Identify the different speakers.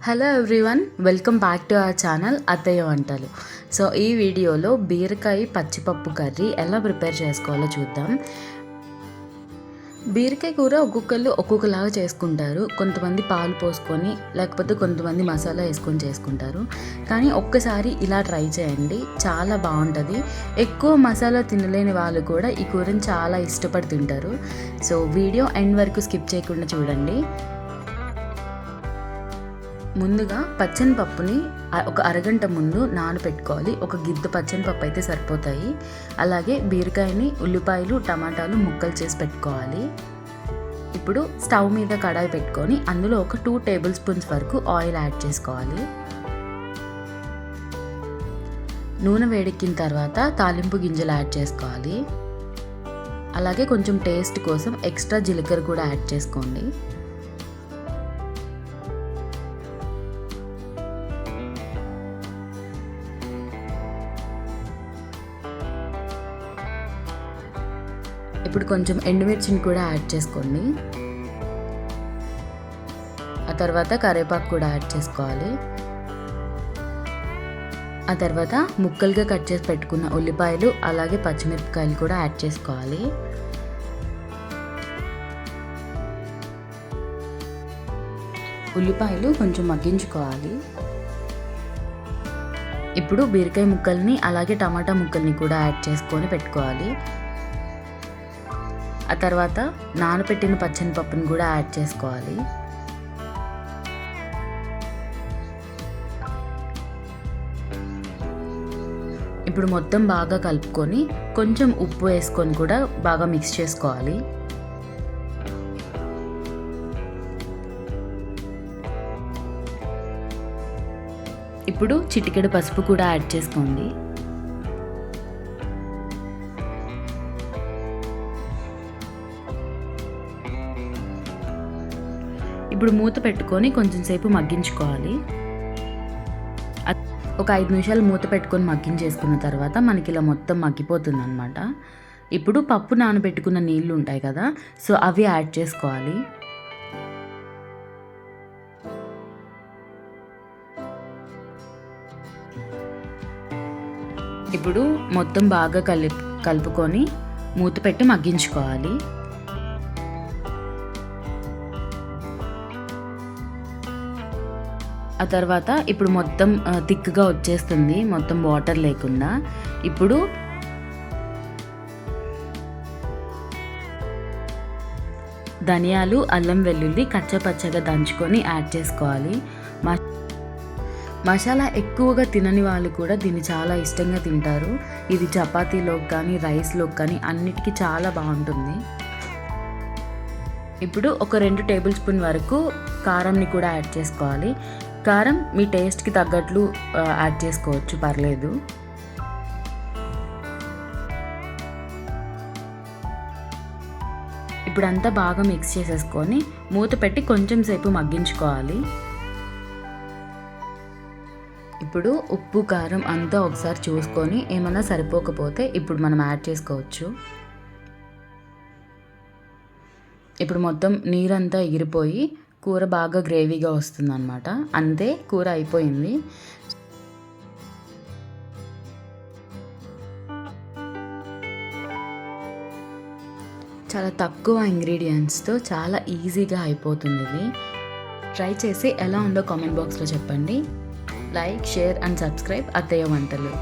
Speaker 1: Hello everyone, welcome back to our channel అత్తయ్య వంటలు. So ఈ వీడియోలో బీరకాయ పచ్చిపప్పు కర్రీ ఎలా ప్రిపేర్ చేసుకోవాలో చూద్దాం. బీరకాయ కూర ఒక్కొక్కళ్ళు ఒక్కొక్కలాగా చేసుకుంటారు. కొంతమంది పాలు పోసుకొని, లేకపోతే కొంతమంది మసాలా వేసుకొని చేసుకుంటారు. కానీ ఒక్కసారి ఇలా ట్రై చేయండి, చాలా బాగుంటుంది. ఎక్కువ మసాలా తినలేని వాళ్ళు కూడా ఈ కూరని చాలా ఇష్టపడి తింటారు. సో వీడియో ఎండ్ వరకు స్కిప్ చేయకుండా చూడండి. ముందుగా పచ్చని పప్పుని ఒక అరగంట ముందు నానబెట్టుకోవాలి. ఒక గిద్ద పచ్చని పప్పు అయితే సరిపోతాయి. అలాగే బీరకాయని, ఉల్లిపాయలు, టమాటాలు ముక్కలు చేసి పెట్టుకోవాలి. ఇప్పుడు స్టవ్ మీద కడాయి పెట్టుకొని అందులో ఒక 2 టేబుల్ స్పూన్స్ వరకు ఆయిల్ యాడ్ చేసుకోవాలి. నూనె వేడెక్కిన తర్వాత తాలింపు గింజలు యాడ్ చేసుకోవాలి. అలాగే కొంచెం టేస్ట్ కోసం ఎక్స్ట్రా జీలకర్ర కూడా యాడ్ చేసుకోండి. ఇప్పుడు కొంచెం ఎండుమిర్చిని కూడా యాడ్ చేసుకోండి. ఆ తర్వాత కరివేపాకు కూడా యాడ్ చేసుకోవాలి. ఆ తర్వాత ముక్కలుగా కట్ చేసి పెట్టుకున్న ఉల్లిపాయలు అలాగే పచ్చిమిరపకాయలు కూడా యాడ్ చేసుకోవాలి. ఉల్లిపాయలు కొంచెం మగ్గించుకోవాలి. ఇప్పుడు బీరకాయ ముక్కల్ని అలాగే టమాటా ముక్కల్ని కూడా యాడ్ చేసుకొని పెట్టుకోవాలి. ఆ తర్వాత నానబెట్టిన పచ్చని పప్పుని కూడా యాడ్ చేసుకోవాలి. ఇప్పుడు మొత్తం బాగా కలుపుకొని కొంచెం ఉప్పు వేసుకొని కూడా బాగా మిక్స్ చేసుకోవాలి. ఇప్పుడు చిటికెడు పసుపు కూడా యాడ్ చేసుకోండి. ఇప్పుడు మూత పెట్టుకొని కొంచెం సేపు మగ్గించుకోవాలి. ఒక 5 నిమిషాలు మూత పెట్టుకొని మగ్గించేసుకున్న తర్వాత మనకి ఇలా మొత్తం మగ్గిపోతుంది అన్నమాట. ఇప్పుడు పప్పు నానబెట్టుకున్న నీళ్ళు ఉంటాయి కదా, సో అవి యాడ్ చేసుకోవాలి. ఇప్పుడు మొత్తం బాగా కలుపుకొని మూత పెట్టి మగ్గించుకోవాలి. ఆ తర్వాత ఇప్పుడు మొత్తం థిక్గా వచ్చేస్తుంది, మొత్తం వాటర్ లేకుండా. ఇప్పుడు ధనియాలు, అల్లం వెల్లుల్లి కచ్చపచ్చగా దంచుకొని యాడ్ చేసుకోవాలి. మసాలా ఎక్కువగా తినని వాళ్ళు కూడా దీన్ని చాలా ఇష్టంగా తింటారు. ఇది చపాతీలోకి కానీ రైస్లోకి కానీ అన్నిటికీ చాలా బాగుంటుంది. ఇప్పుడు ఒక 2 టేబుల్ స్పూన్ వరకు కారంని కూడా యాడ్ చేసుకోవాలి. కారం మీ టేస్ట్కి తగ్గట్లు యాడ్ చేసుకోవచ్చు, పర్లేదు. ఇప్పుడంతా బాగా మిక్స్ చేసేసుకొని మూత పెట్టి కొంచెం సేపు మగ్గించుకోవాలి. ఇప్పుడు ఉప్పు, కారం అంతా ఒకసారి చూసుకొని ఏమైనా సరిపోకపోతే ఇప్పుడు మనం యాడ్ చేసుకోవచ్చు. ఇప్పుడు మొత్తం నీరంతా ఎగిరిపోయి కూర బాగా గ్రేవీగా వస్తుంది అన్నమాట. అంతే, కూర అయిపోయింది. చాలా తక్కువ ఇంగ్రీడియంట్స్తో చాలా ఈజీగా అయిపోతుంది ఇది. ట్రై చేసి ఎలా ఉందో కామెంట్ బాక్స్లో చెప్పండి. లైక్, షేర్ అండ్ సబ్స్క్రైబ్ అత్తయ్య వంటలు.